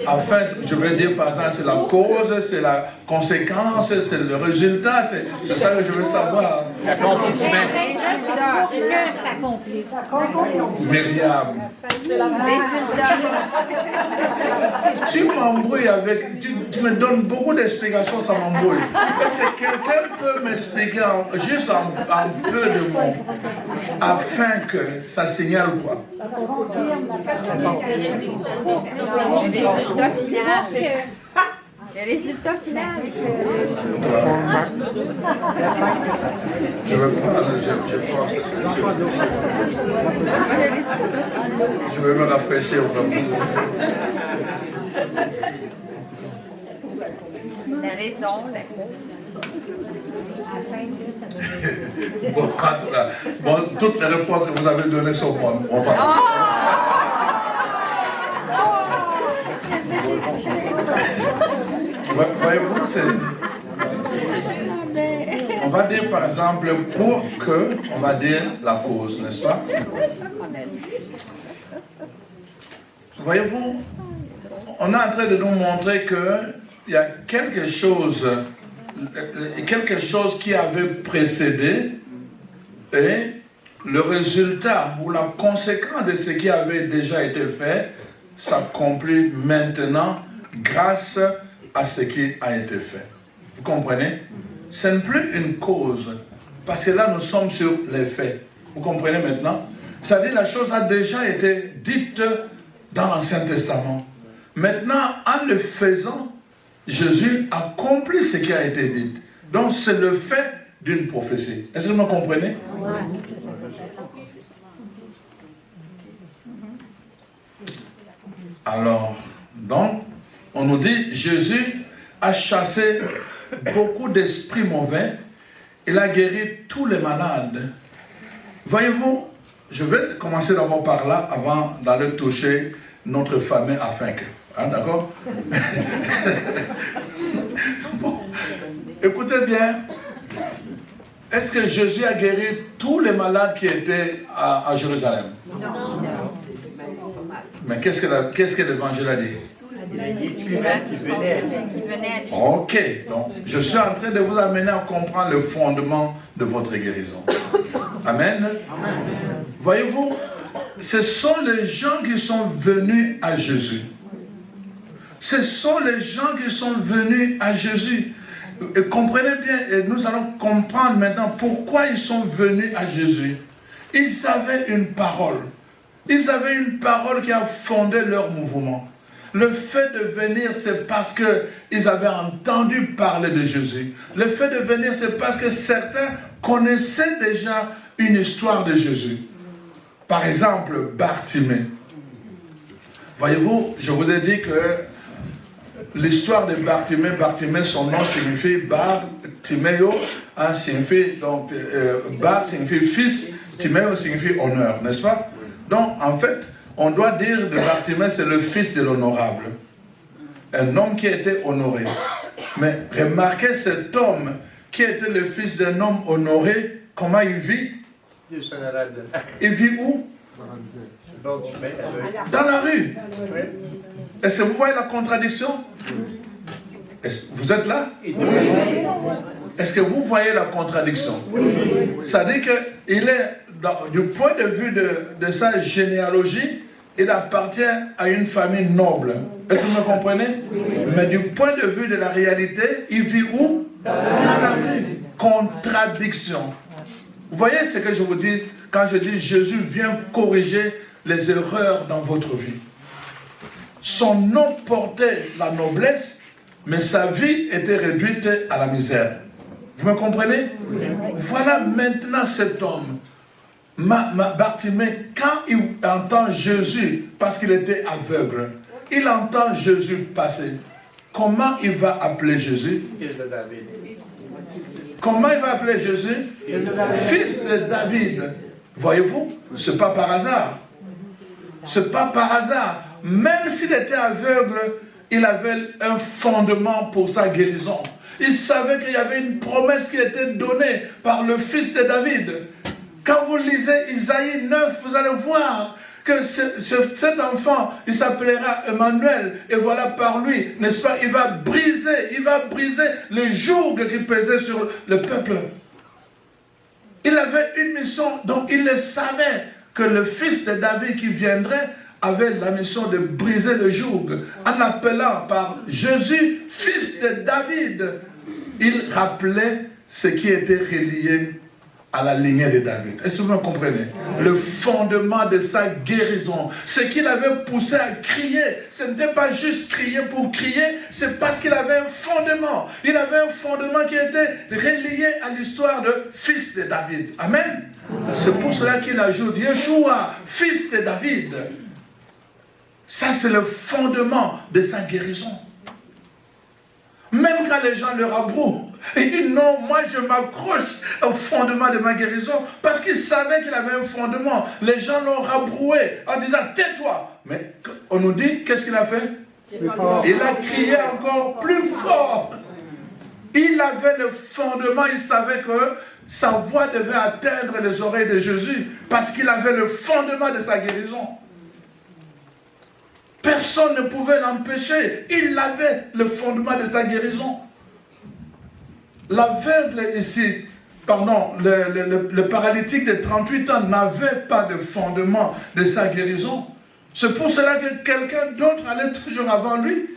Afin, je veux dire par exemple, c'est la cause, c'est la conséquence, c'est le résultat, c'est ça que je veux savoir. L'accomplissement. Que s'accomplit. Myriam. Tu m'embrouilles avec, tu me donnes beaucoup d'explications, ça m'embrouille. Est-ce que quelqu'un peut m'expliquer juste un peu de mots, afin que ça signale quoi? Le résultat final. Je veux pas, je veux me rafraîchir vraiment. La raison, la cause. Bon, en tout cas, bon, toutes les réponses que vous avez données sont bonnes. On va. Voyez-vous, on va dire par exemple pour que, on va dire la cause, n'est-ce pas? Voyez-vous, on est en train de nous montrer qu'il y a quelque chose qui avait précédé et le résultat ou la conséquence de ce qui avait déjà été fait s'accomplit maintenant grâce à ce qui a été fait. Vous comprenez? Ce n'est plus une cause, parce que là nous sommes sur les faits. Vous comprenez maintenant? C'est-à-dire la chose a déjà été dite dans l'Ancien Testament. Maintenant, en le faisant, Jésus accomplit ce qui a été dit. Donc c'est le fait d'une prophétie. Est-ce que vous me comprenez? Alors, donc, on nous dit, Jésus a chassé beaucoup d'esprits mauvais, il a guéri tous les malades. Voyez-vous, je vais commencer d'abord par là, avant d'aller toucher notre famille afin que... Hein, d'accord? Bon, écoutez bien, est-ce que Jésus a guéri tous les malades qui étaient à Jérusalem? Non. Mais qu'est-ce que l'évangile a dit? Ok, donc je suis en train de vous amener à comprendre le fondement de votre guérison. Amen. Voyez-vous, ce sont les gens qui sont venus à Jésus. Ce sont les gens qui sont venus à Jésus. Et comprenez bien, et nous allons comprendre maintenant pourquoi ils sont venus à Jésus. Ils avaient une parole. Ils avaient une parole qui a fondé leur mouvement. Le fait de venir, c'est parce qu'ils avaient entendu parler de Jésus. Le fait de venir, c'est parce que certains connaissaient déjà une histoire de Jésus. Par exemple, Bartimée. Voyez-vous, je vous ai dit que l'histoire de Bartimée, son nom signifie Bartiméo, signifie donc Bar signifie fils, Timéo signifie honneur, n'est-ce pas? Donc, en fait, on doit dire de Bartimée, c'est le fils de l'honorable. Un homme qui a été honoré. Mais remarquez cet homme qui était le fils d'un homme honoré, comment il vit? Il vit où? Dans la rue. Est-ce que vous voyez la contradiction? Vous êtes là? Est-ce que vous voyez la contradiction? Ça dit qu'il est, du point de vue de sa généalogie, il appartient à une famille noble. Est-ce que vous me comprenez? Mais du point de vue de la réalité, il vit où? Dans la rue. Contradiction. Vous voyez ce que je vous dis quand je dis Jésus vient corriger les erreurs dans votre vie. Son nom portait la noblesse, mais sa vie était réduite à la misère. Vous me comprenez? Voilà maintenant cet homme, Bartimée, quand il entend Jésus, parce qu'il était aveugle, il entend Jésus passer. Comment il va appeler Jésus? Comment il va appeler Jésus? Fils de David. Voyez-vous, ce n'est pas par hasard. Ce n'est pas par hasard. Même s'il était aveugle, il avait un fondement pour sa guérison. Il savait qu'il y avait une promesse qui était donnée par le fils de David. Quand vous lisez Isaïe 9, vous allez voir que cet enfant, il s'appellera Emmanuel, et voilà par lui, n'est-ce pas, il va briser les jougs qui pesaient sur le peuple. Il avait une mission, donc il le savait que le fils de David qui viendrait avait la mission de briser le joug. En appelant par Jésus, fils de David, il rappelait ce qui était relié à la lignée de David. Est-ce que vous me comprenez? Le fondement de sa guérison. Ce qu'il avait poussé à crier, ce n'était pas juste crier pour crier, c'est parce qu'il avait un fondement. Il avait un fondement qui était relié à l'histoire de fils de David. Amen. C'est pour cela qu'il ajoute Yeshua, fils de David. Ça, c'est le fondement de sa guérison. Même quand les gens le rabrouent, il dit non, moi je m'accroche au fondement de ma guérison parce qu'il savait qu'il avait un fondement. Les gens l'ont rabroué en disant tais-toi. Mais on nous dit, qu'est-ce qu'il a fait? Il a crié encore plus fort. Il avait le fondement, il savait que sa voix devait atteindre les oreilles de Jésus parce qu'il avait le fondement de sa guérison. Personne ne pouvait l'empêcher. Il avait le fondement de sa guérison. L'aveugle ici, pardon, le paralytique de 38 ans n'avait pas de fondement de sa guérison. C'est pour cela que quelqu'un d'autre allait toujours avant lui.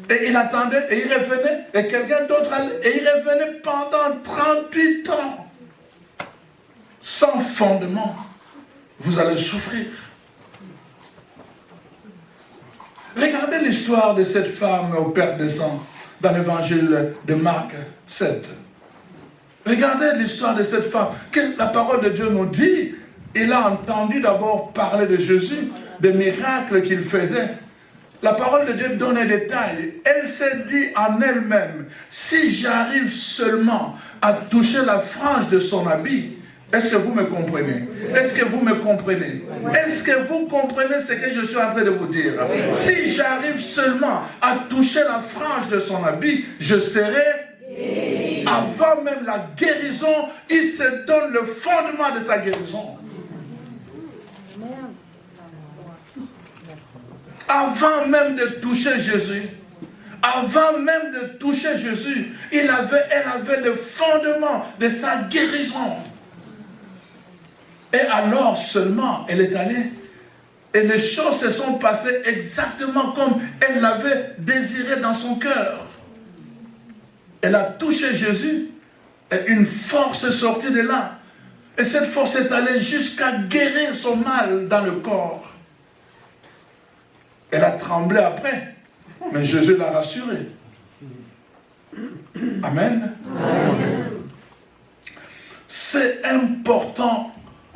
Et il attendait, et il revenait, et quelqu'un d'autre allait, et il revenait pendant 38 ans. Sans fondement, vous allez souffrir. Regardez l'histoire de cette femme au Père des Sangs dans l'évangile de Marc 7. Regardez l'histoire de cette femme. Que la parole de Dieu nous dit, il a entendu d'abord parler de Jésus, des miracles qu'il faisait. La parole de Dieu donne un détail. Elle s'est dit en elle-même, si j'arrive seulement à toucher la frange de son habit, est-ce que vous me comprenez? Est-ce que vous me comprenez? Est-ce que vous comprenez ce que je suis en train de vous dire? Si j'arrive seulement à toucher la frange de son habit, je serai... Avant même la guérison, il se donne le fondement de sa guérison. Avant même de toucher Jésus, elle avait le fondement de sa guérison. Et alors seulement, elle est allée. Et les choses se sont passées exactement comme elle l'avait désiré dans son cœur. Elle a touché Jésus. Et une force est sortie de là. Et cette force est allée jusqu'à guérir son mal dans le corps. Elle a tremblé après. Mais Jésus l'a rassurée. Amen. Amen. C'est important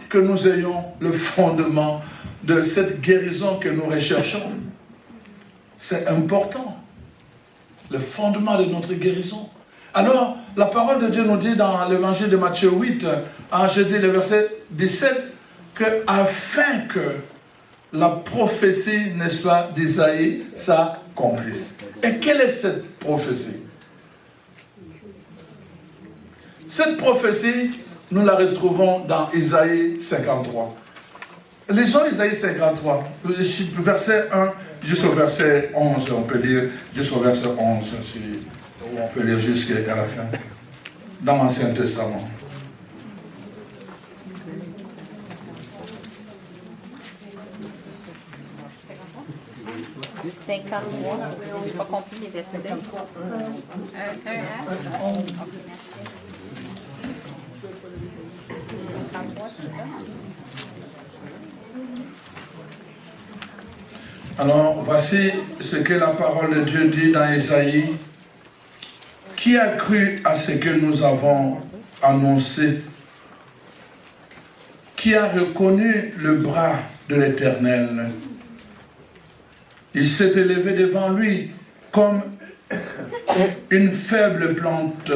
que nous ayons le fondement de cette guérison que nous recherchons. C'est important. Le fondement de notre guérison. Alors, la parole de Dieu nous dit dans l'évangile de Matthieu 8, je dis le verset 17, que afin que la prophétie, n'est-ce pas, d'Isaïe s'accomplisse. Et quelle est cette prophétie? Cette prophétie, nous la retrouvons dans Isaïe 53. Lisons Isaïe 53, verset 1 jusqu'au verset 11, on peut lire jusqu'au verset 11, si on peut lire jusqu'à la fin, dans l'Ancien Testament. C'est 53, j'ai pas compris les versets. Alors, voici ce que la parole de Dieu dit dans Ésaïe. Qui a cru à ce que nous avons annoncé? Qui a reconnu le bras de l'Éternel? Il s'est élevé devant lui comme une faible plante,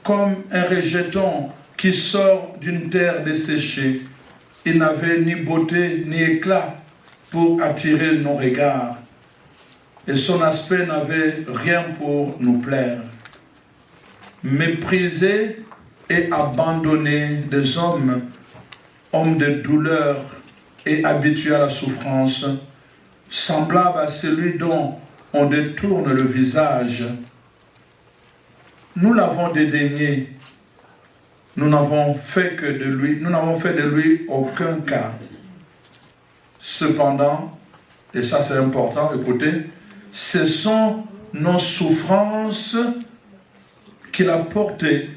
comme un rejeton qui sort d'une terre desséchée. Il n'avait ni beauté ni éclat pour attirer nos regards, et son aspect n'avait rien pour nous plaire. Méprisé et abandonné des hommes, homme de douleur et habitué à la souffrance, semblable à celui dont on détourne le visage. Nous l'avons dédaigné, nous n'avons fait de lui aucun cas. Cependant, et ça c'est important, écoutez, ce sont nos souffrances qu'il a portées,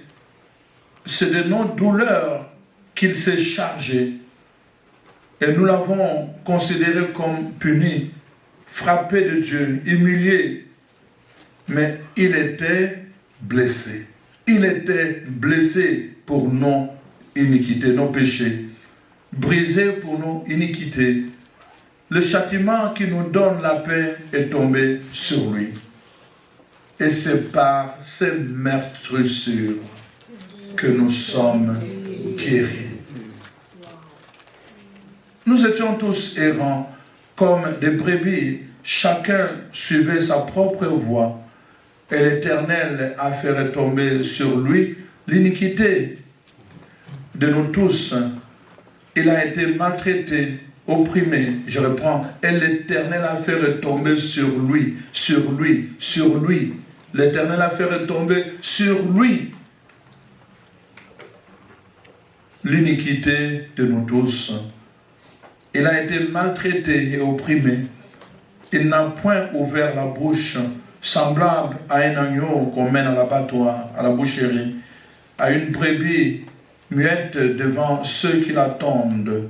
c'est de nos douleurs qu'il s'est chargé. Et nous l'avons considéré comme puni, frappé de Dieu, humilié. Mais il était blessé. Il était blessé pour nos iniquités, nos péchés. Brisé pour nos iniquités. Le châtiment qui nous donne la paix est tombé sur lui. Et c'est par ces meurtrissures que nous sommes guéris. Nous étions tous errants, comme des brebis. Chacun suivait sa propre voie. Et l'Éternel a fait retomber sur lui l'iniquité de nous tous. Il a été maltraité, opprimé. Je reprends. Et l'Éternel a fait retomber sur lui, sur lui, sur lui. L'Éternel a fait retomber sur lui l'iniquité de nous tous. Il a été maltraité et opprimé. Il n'a point ouvert la bouche, semblable à un agneau qu'on mène à l'abattoir, à la boucherie, à une brebis muette devant ceux qui l'attendent.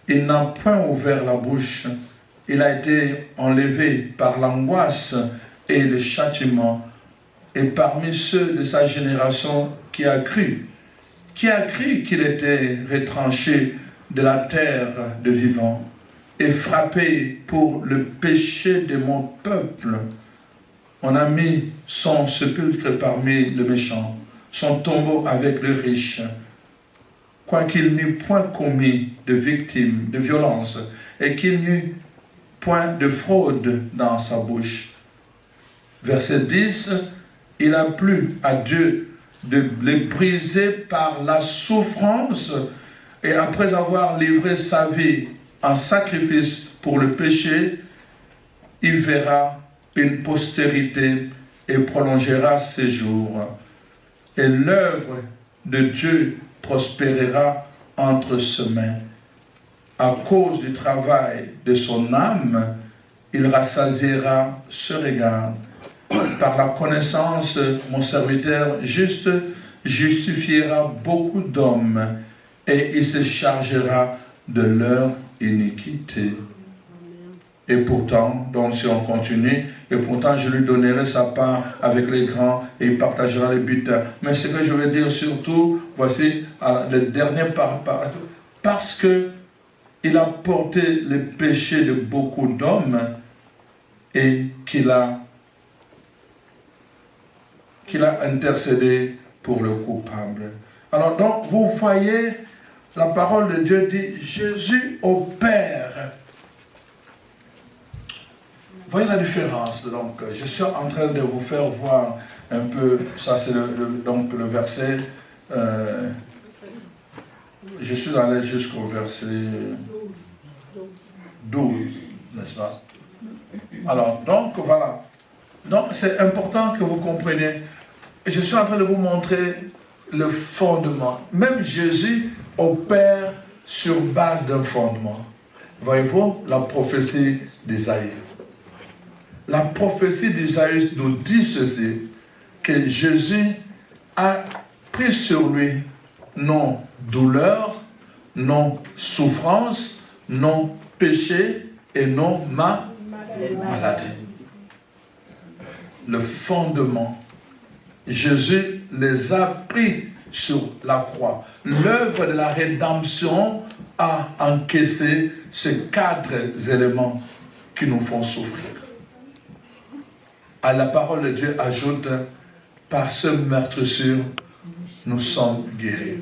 Il n'a point ouvert la bouche. Il a été enlevé par l'angoisse et le châtiment. Et parmi ceux de sa génération qui a cru qu'il était retranché de la terre de vivants et frappé pour le péché de mon peuple. On a mis son sépulcre parmi les méchants, son tombeau avec les riches, quoiqu'il n'eût point commis de victime, de violence, et qu'il n'eût point de fraude dans sa bouche. Verset 10, il a plu à Dieu de les briser par la souffrance, et après avoir livré sa vie en sacrifice pour le péché, il verra une postérité et prolongera ses jours. Et l'œuvre de Dieu prospérera entre ses mains. À cause du travail de son âme, il rassasiera ce regard. Par la connaissance, mon serviteur juste justifiera beaucoup d'hommes et il se chargera de leur iniquité. Et pourtant, donc si on continue, et pourtant je lui donnerai sa part avec les grands et il partagera les butin. Mais ce que je veux dire surtout, voici le dernier parce que il a porté les péchés de beaucoup d'hommes et qu'il a intercédé pour le coupable. Alors donc, vous voyez, la parole de Dieu dit, Jésus opère. Vous voyez la différence. Donc, je suis en train de vous faire voir un peu, ça c'est donc le verset, je suis allé jusqu'au verset 12, n'est-ce pas? Alors, donc voilà. Donc c'est important que vous compreniez. Je suis en train de vous montrer le fondement. Même Jésus opère sur base d'un fondement. Voyez-vous la prophétie d'Isaïe. La prophétie d'Isaïe nous dit ceci, que Jésus a pris sur lui non douleur, non souffrance, non péché, et non ma maladie. Le fondement. Jésus les a pris sur la croix. L'œuvre de la rédemption a encaissé ces 4 éléments qui nous font souffrir. À la parole de Dieu ajoute, par ce meurtrissure, nous sommes guéris.